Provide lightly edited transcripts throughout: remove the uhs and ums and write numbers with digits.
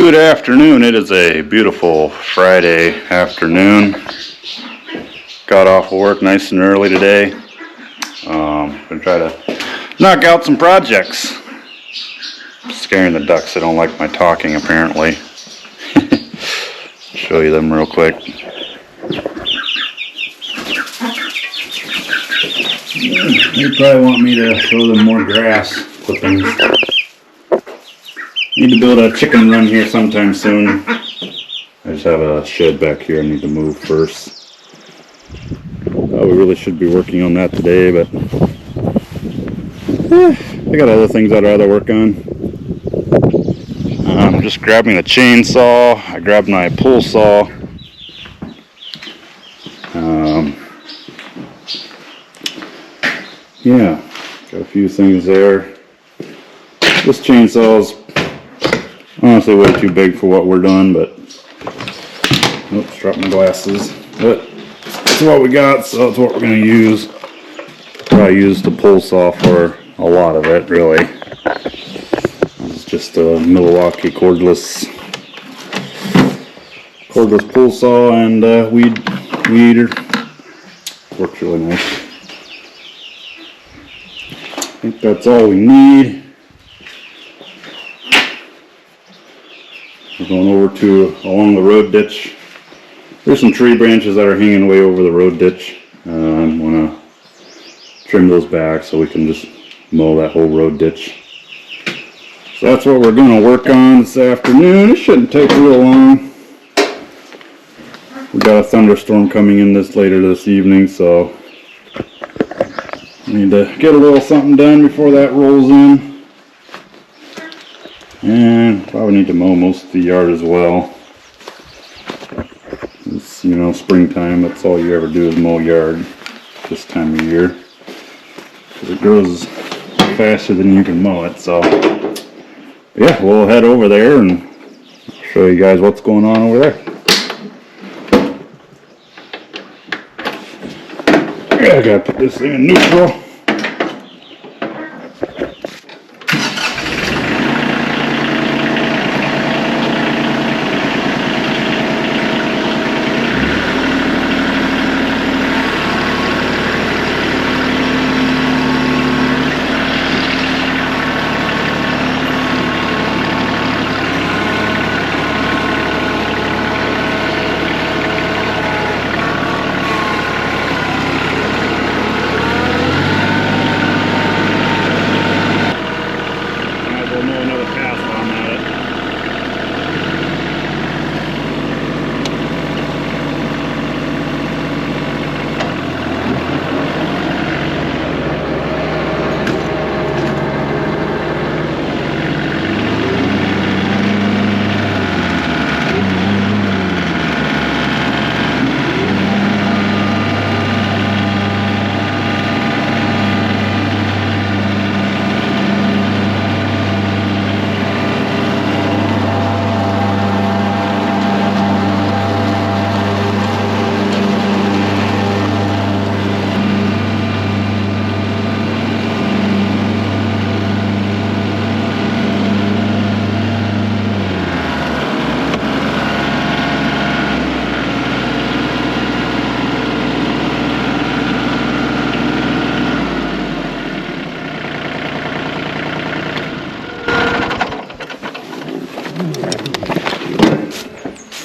Good afternoon. It is a beautiful Friday afternoon. Got off work nice and early today. Gonna try to knock out some projects. Scaring the ducks. They don't like my talking apparently. Show you them real quick. They probably want me to show them more grass clippings. Need to build a chicken run here sometime soon. I just have a shed back here I need to move first. We really should be working on that today, but I got other things I'd rather work on. I'm just grabbing the chainsaw. I grabbed my pull saw. Yeah, got a few things there. This chainsaw's honestly way too big for what we're doing, but oops, dropped my glasses. But that's what we got, so that's what we're gonna use. Probably use the pull saw for a lot of it, really. It's just a Milwaukee cordless pull saw and weed eater. Works really nice. I think that's all we need. We're going over to along the road ditch. There's some tree branches that are hanging way over the road ditch. I want to trim those back so we can just mow that whole road ditch. So that's what we're going to work on this afternoon. It shouldn't take real long. We got a thunderstorm coming in later this evening, so need to get a little something done before that rolls in. And probably need to mow most of the yard as well. It's, you know, springtime, that's all you ever do is mow yard this time of year. Because it grows faster than you can mow it, so yeah, we'll head over there and show you guys what's going on over there. Yeah, I gotta put this thing in neutral.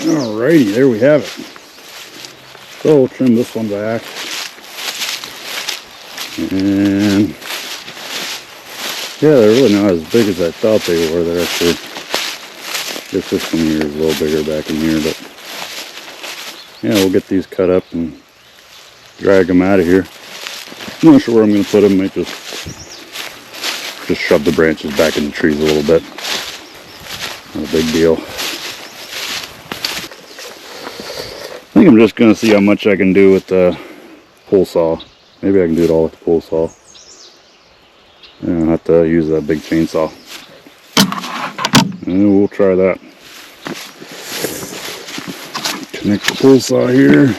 Alrighty, there we have it. So we'll trim this one back. And yeah, they're really not as big as I thought they were. They're actually, I guess this one here is a little bigger back in here, but yeah, we'll get these cut up and drag them out of here. I'm not sure where I'm going to put them. Might just shove the branches back in the trees a little bit. Not a big deal. I think I'm just going to see how much I can do with the pull saw. Maybe I can do it all with the pull saw. And I'll have to use that big chainsaw. And we'll try that. Connect the pull saw here.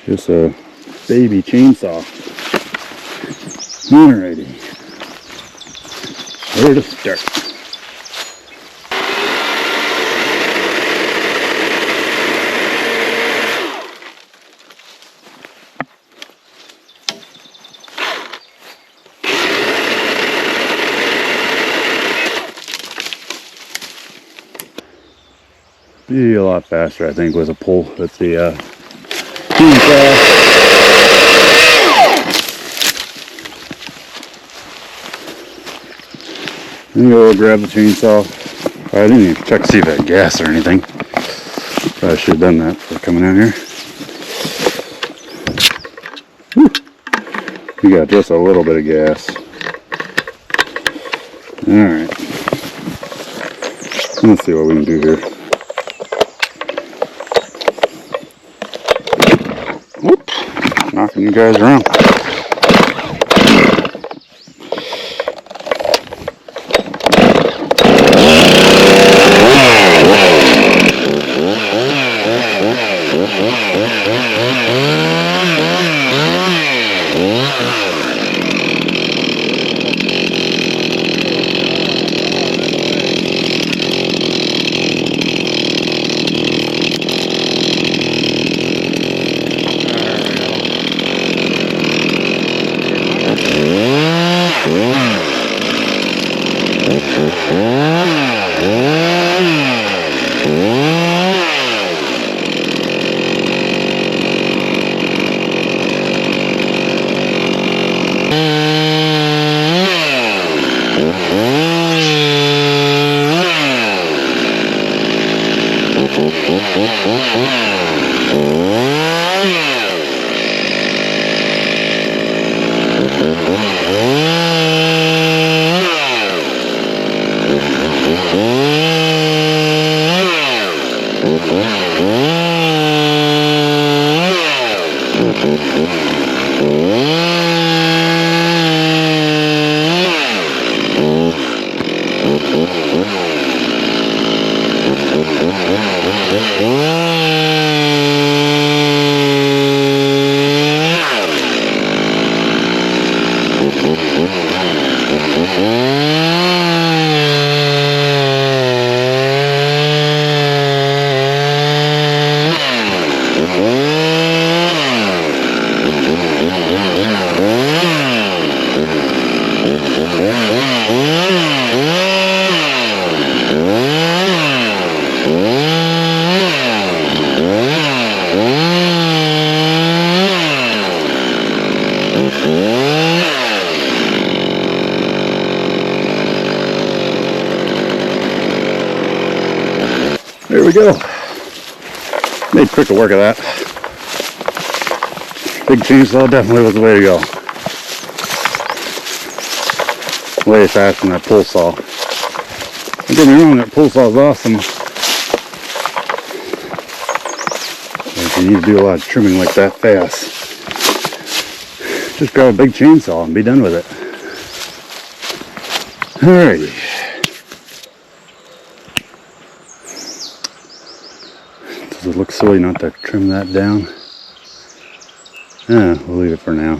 Just a baby chainsaw. Alrighty. Where to start? Be a lot faster, I think, with a pull with the chainsaw. I'm gonna go grab the chainsaw. I didn't even check to see if it had gas or anything. Probably should have done that before coming out here. Whew. We got just a little bit of gas. Alright. Let's see what we can do here. Whoop. Knocking you guys around. There we go. Made quick work of that. Big chainsaw definitely was the way to go. Way faster than that pull saw. Don't get me wrong, that pull saw is awesome. If you need to do a lot of trimming like that fast, just grab a big chainsaw and be done with it. Alrighty. Does it look silly not to trim that down? Yeah, we'll leave it for now.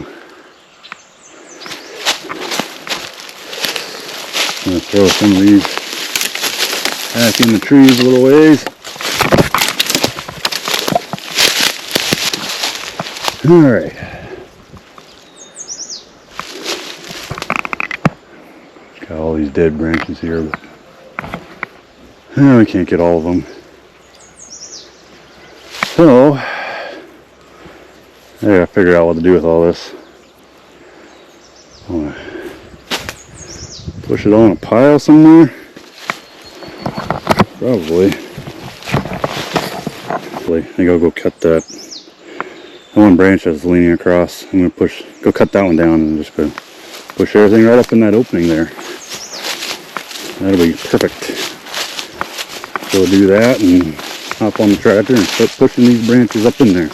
I'm going to throw some of these back in the trees a little ways. Alright. Got all these dead branches here, but we can't get all of them. So, I gotta figure out what to do with all this. I'm gonna push it on a pile somewhere. Probably. I think I'll go cut that one branch that's leaning across. I'm gonna go cut that one down and just go push everything right up in that opening there. That'll be perfect. So do that and hop on the tractor and start pushing these branches up in there.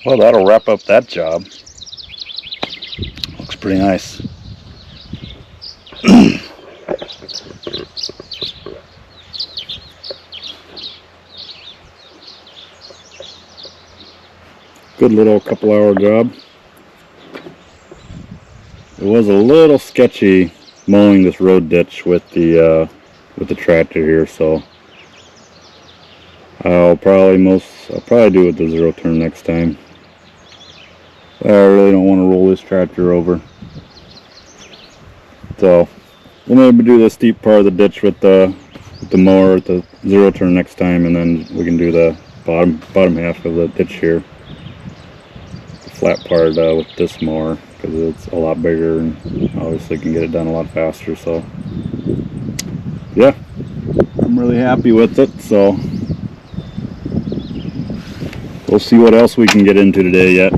Well, that'll wrap up that job. Looks pretty nice. Good little couple-hour job. It was a little sketchy mowing this road ditch with the tractor here, so I'll probably do it with the zero turn next time. I really don't want to roll this tractor over, so we'll maybe do the steep part of the ditch with the mower at the zero turn next time, and then we can do the bottom half of the ditch here, the flat part with this mower, because it's a lot bigger and obviously can get it done a lot faster. So yeah, I'm really happy with it, so we'll see what else we can get into today yet.